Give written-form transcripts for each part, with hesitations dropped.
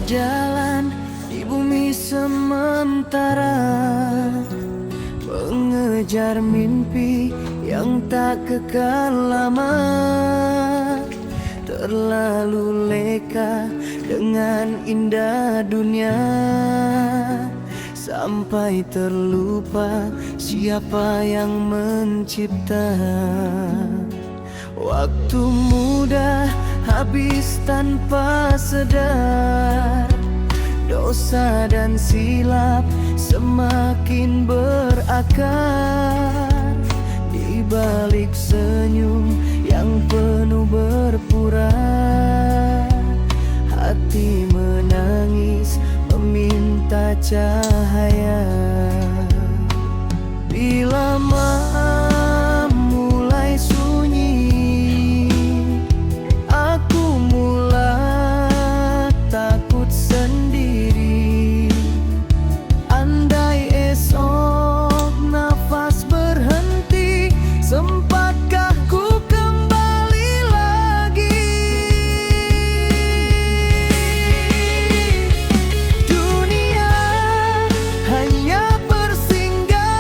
berjalan di bumi sementara, mengejar mimpi yang tak kekal lama. Terlalu leka dengan indah dunia, sampai terlupa siapa yang mencipta. Waktu muda habis tanpa sadar, dosa dan silap semakin berakar. Di balik senyum yang penuh berpura, hati menangis meminta cahaya. Bila malam mulai sunyi, aku mulai takut sendiri. Andai esok nafas berhenti, sempatkah ku kembali lagi? Dunia hanya persinggahan,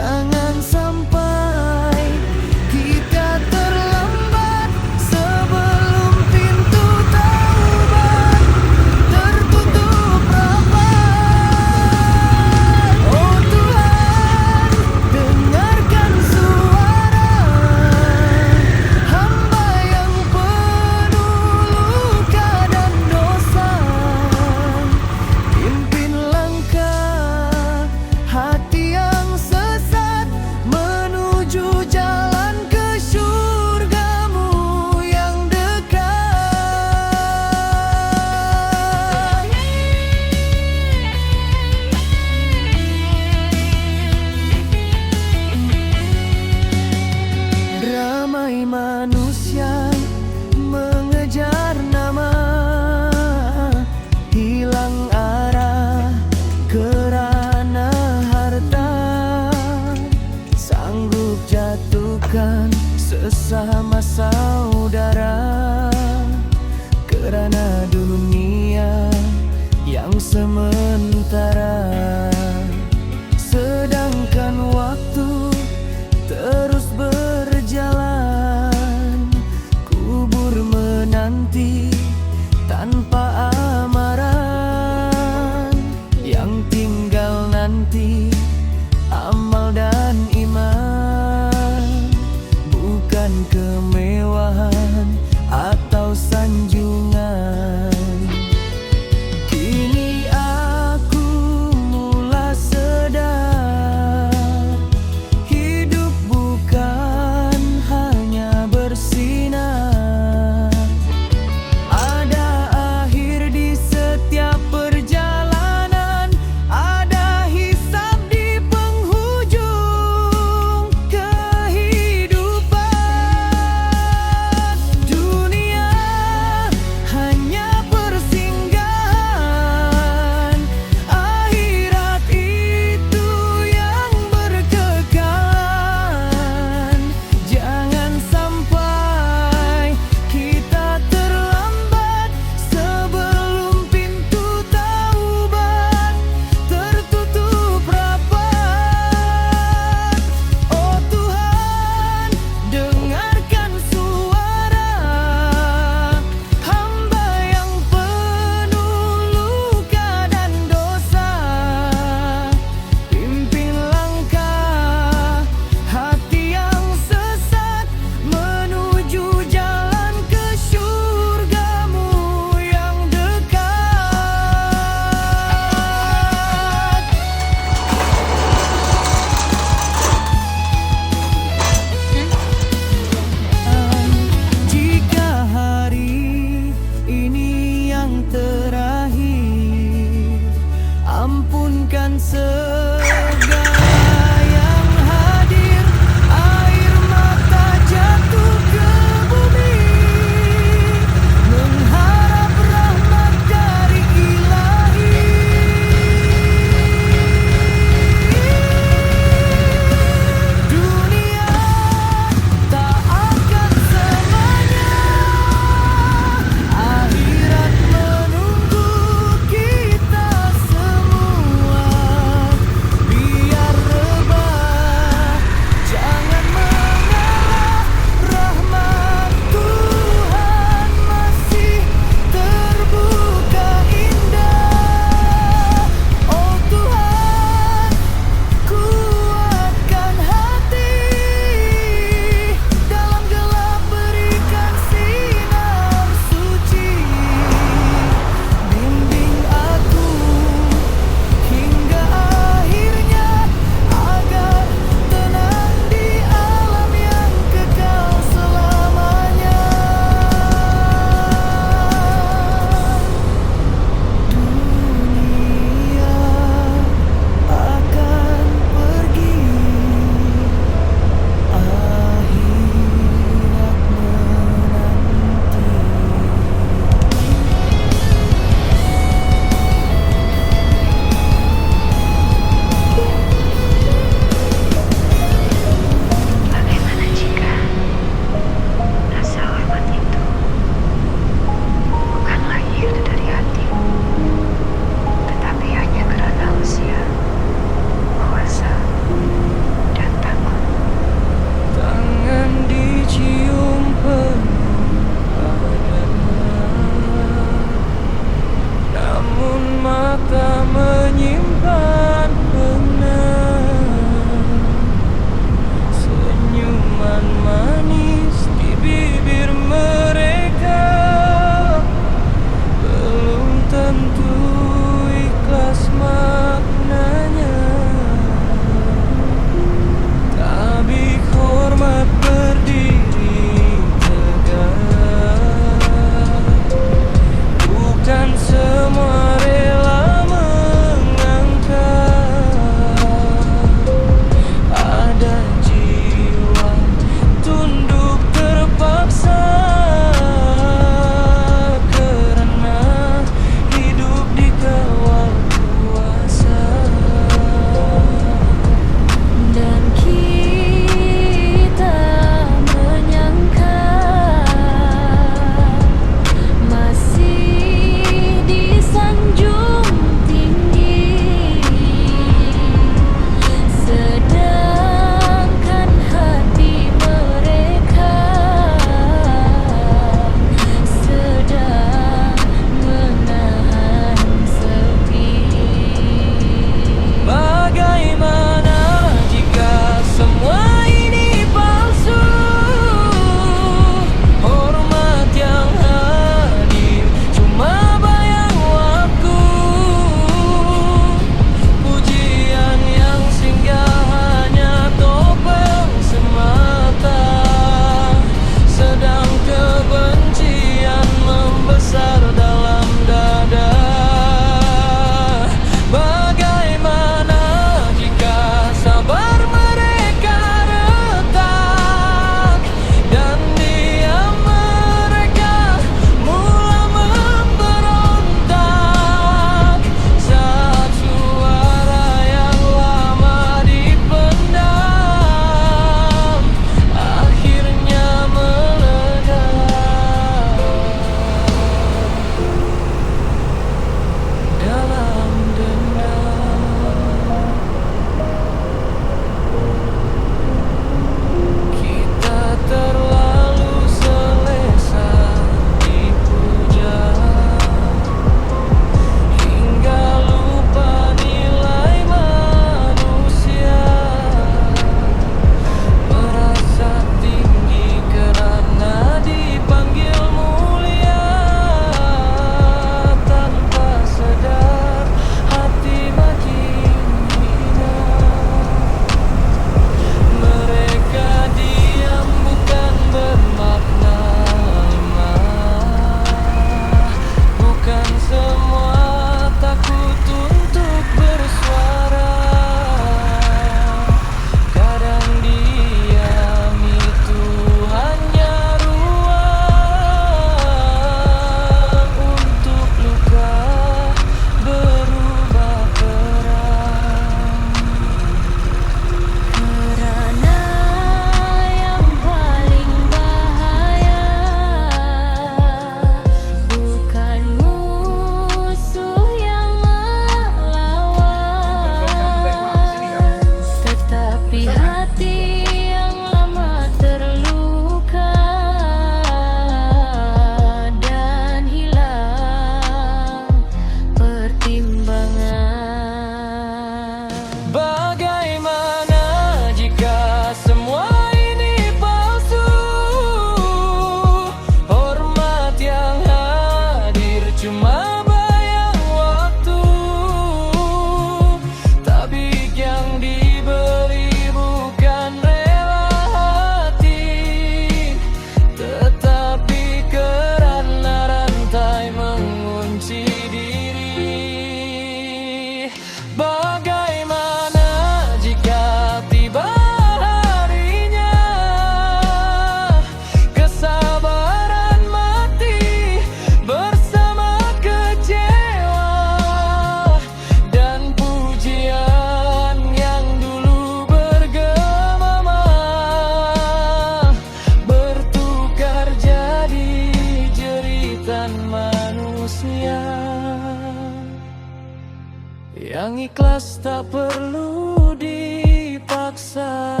Yang ikhlas tak perlu dipaksa,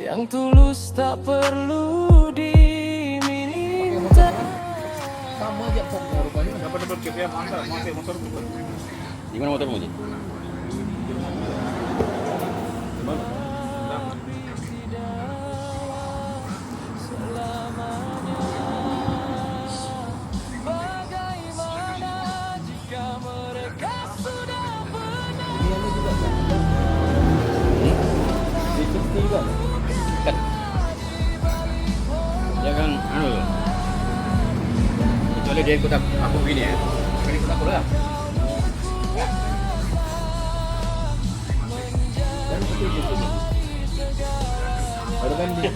yang tulus tak perlu diminta. Sama aja rupanya. Dapat kip ya, mantap, motor. Di mana motormu, Ji? Bagaimana jika mereka sudah benar? Ini anu juga kan? Di seperti juga kan? Ya kan, anu loh. Kecuali dia ikut aku begini ya. Kan ikut aku lah. Dan itu. Baru kan di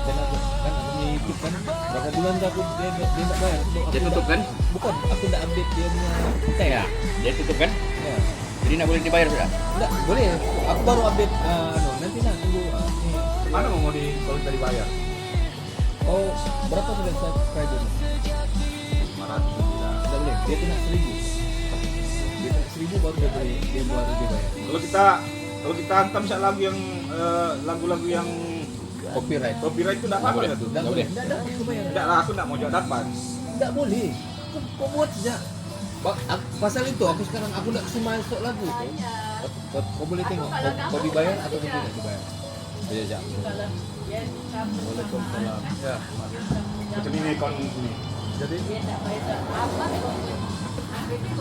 dan aku kan aku YouTube kan berapa bulan dah aku dia tak bayar. Dia tutup kan? Bukan, aku tak update dia punya konten. Ya, dia tutup kan? Ya. Jadi nak boleh dibayar sudah? Enggak, boleh. Aku baru update nanti lah tunggu Mana mau kalau tadi bayar? Oh, berapa sudah subscriber? 500 tidak. Tidak boleh, dia kena 1000. Dia kena 1000 baru dia baru dia bayar. Kalau kita hantam misalnya lagu-lagu yang Copyright itu enggak apa-apa ya tuh. Tidak boleh. Tidak dapat aku bayar. Enggak lah, aku enggak mau jauh dapat. Tidak boleh. Kau buat saja. Pasal itu aku sekarang aku tidak semua masuk lagu tu. Kau boleh tengok. Kau dibayar atau tidak dibayar. Boleh saja. Waalaikumsalam. Ya. Macam ini account ini. Jadi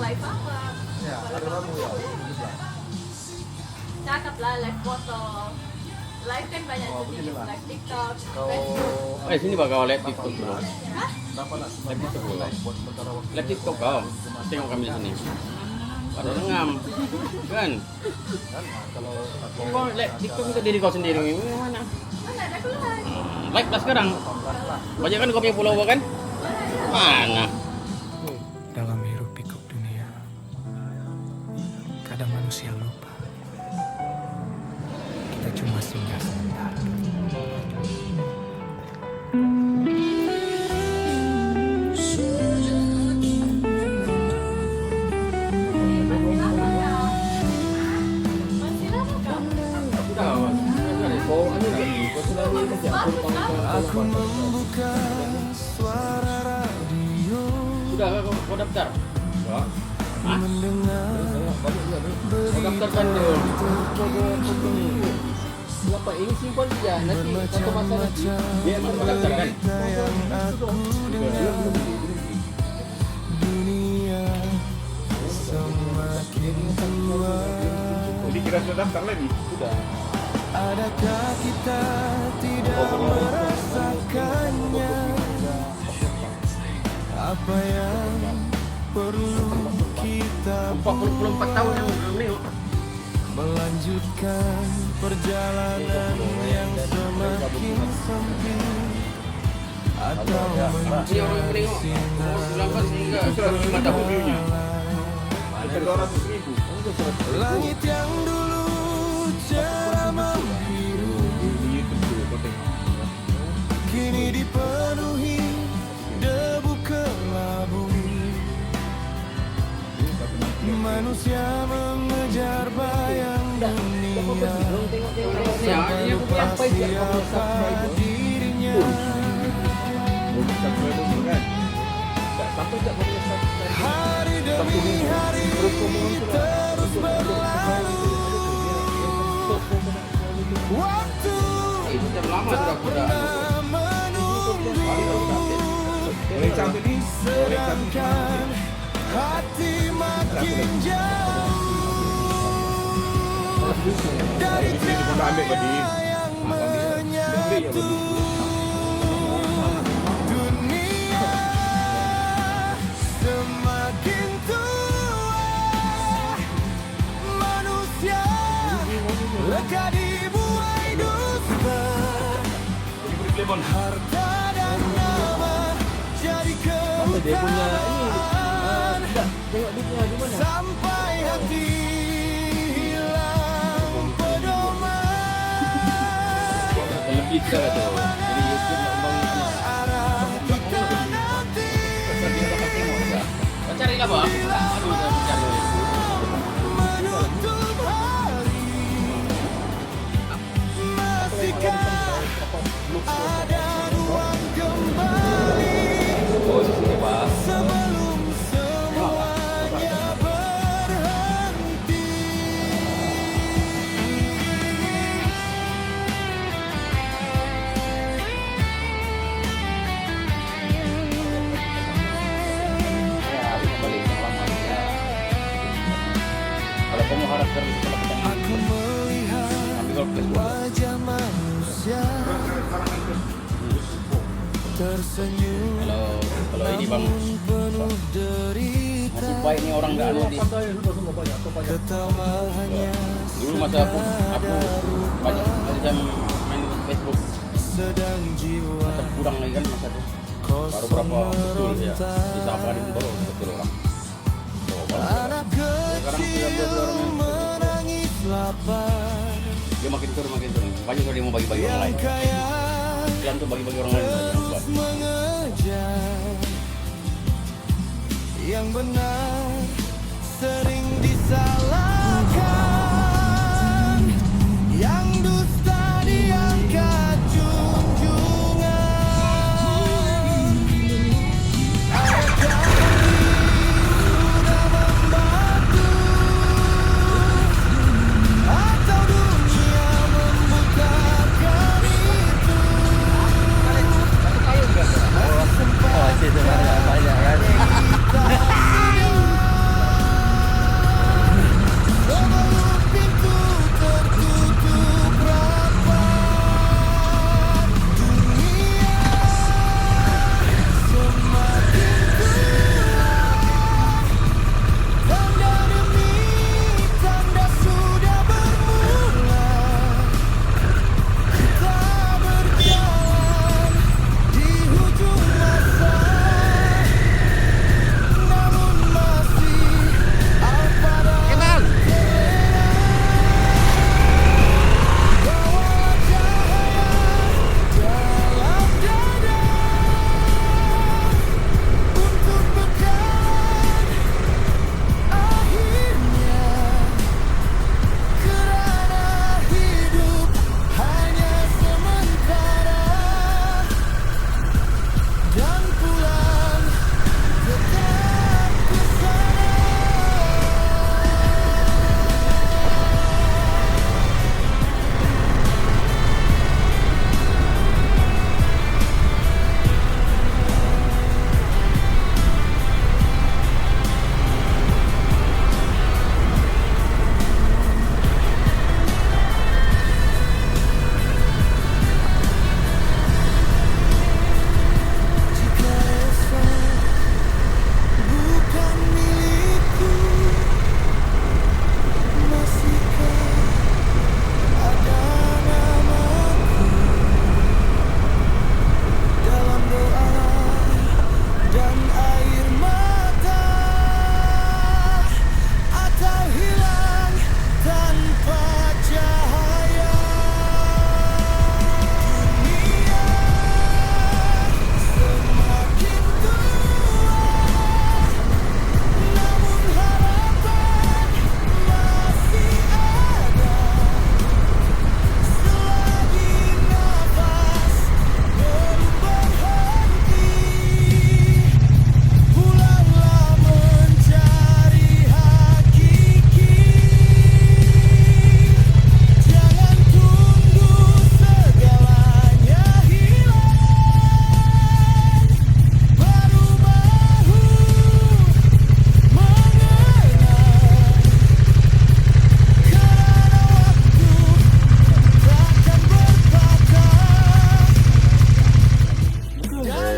Live apa? ya, ada ramu ya. Cakep lah, live foto. Live kan banyak jenis, live TikTok, Facebook. Sini bakal live TikTok bro. Hah? Live TikTok bro. Live TikTok kau. Tengok kami di sini. Ada ngam. Kan? Kau live TikTok untuk diri kau sendiri. Mana? Mana ada aku live? Live lah sekarang. Banyak kan kau punya follower kan? Mana? Dalam hiruk pikuk dunia, kadang manusia lupa kita cuma singgah sebentar. Masih lama kau? Aku membuka suara radio, Sudah kau daftar? Sudah. mendengar Kau daftarkan dia. Apa ini simpan saja. Nanti satu masa nanti dia akan mendaftar kan? yang aku dengar. Dunia semakin tua. Jadi kira sudah daftar lagi. Sudah. Adakah kita tidak merasakannya? Apa yang perlu kita 44 tahun yang menengok. melanjutkan perjalanan yang semakin sempit, atau Ini orang menengok. Umur 19 hingga 105 tahun view-nya. Ada 200.000. langit yang dulu cerah membiru Di YouTube dulu kau tengok. kini dipenuhi debu kelabu. Manusia mengejar bayang dunia sampai lupa siapa dirinya. Hari demi hari terus berlalu. Waktu Itu jam lama sudah. menunggu, Boleh sampai ni. sedangkan hati makin jauh dari Kau dah ambil tadi. yang menyatu. Dunia semakin tua, manusia leka dibuai dusta, harta dan nama jadi Dia punya ini. kebutaan. Tengok dia punya di mana? Sampai hati hilang pedoman. Lebih kita tu. Jadi YouTube nak bangun ni. Arah kita nanti Pasal dia dapat tengok juga. Baca wajah manusia tersenyum Kalau ini bang, penuh derita. nasib baik nih orang nggak anu di. Ketawa hanya Dulu masa aku banyak macam main Facebook, sedang jiwa masa kurang lagi kan masa itu. Baru kosong berapa betul ya, meronta. di Sabah itu baru betul orang. Oh, Anak kecil menangis lapar dia makin turun. Banyak dia mau bagi-bagi orang yang lain. kaya Islam tuh bagi-bagi orang lain saja yang buat. mengejar yang benar sering disalahkan, yang dusta diangkat junjungan. Adakah sudah membantu atau dunia membukakan itu? Sebelum pintu tertutup rapat, dunia semakin tua. Tanda demi tanda sudah bermula. Kita berjalan di hujung masa, namun masih apa daya bawalah cahaya dalam dada untuk berjalan akhirnya, kerana hidup hanya sementara dan pulang tetap ke sana. Jika esok bukan milikku, masihkah ada namaku dalam doa dan air mata, atau hilang tanpa cahaya? Dunia semakin tua, namun harapan masih ada. Selagi nafas belum berhenti, pulanglah mencari hakiki. Jangan tunggu segalanya hilang, baru bahu mengenal, kerana waktu takkan berpatah.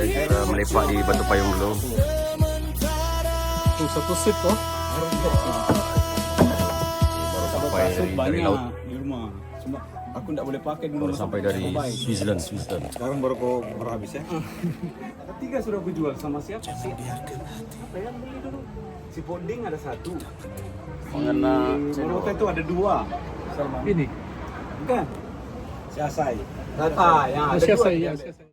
Kita melepak di Batu Payung dulu. Sementara Satu sip toh. Baru sampai dari laut. Di rumah. Cuma aku enggak boleh pakai dulu. Baru sampai dari Switzerland. Sekarang baru kau habis ya. Ketiga sudah aku jual sama siapa sih? Apa yang beli dulu? Si Poding ada satu. Mengenai Morotai itu ada dua. Ini? Bukan? Si Asai. Yang ada dua.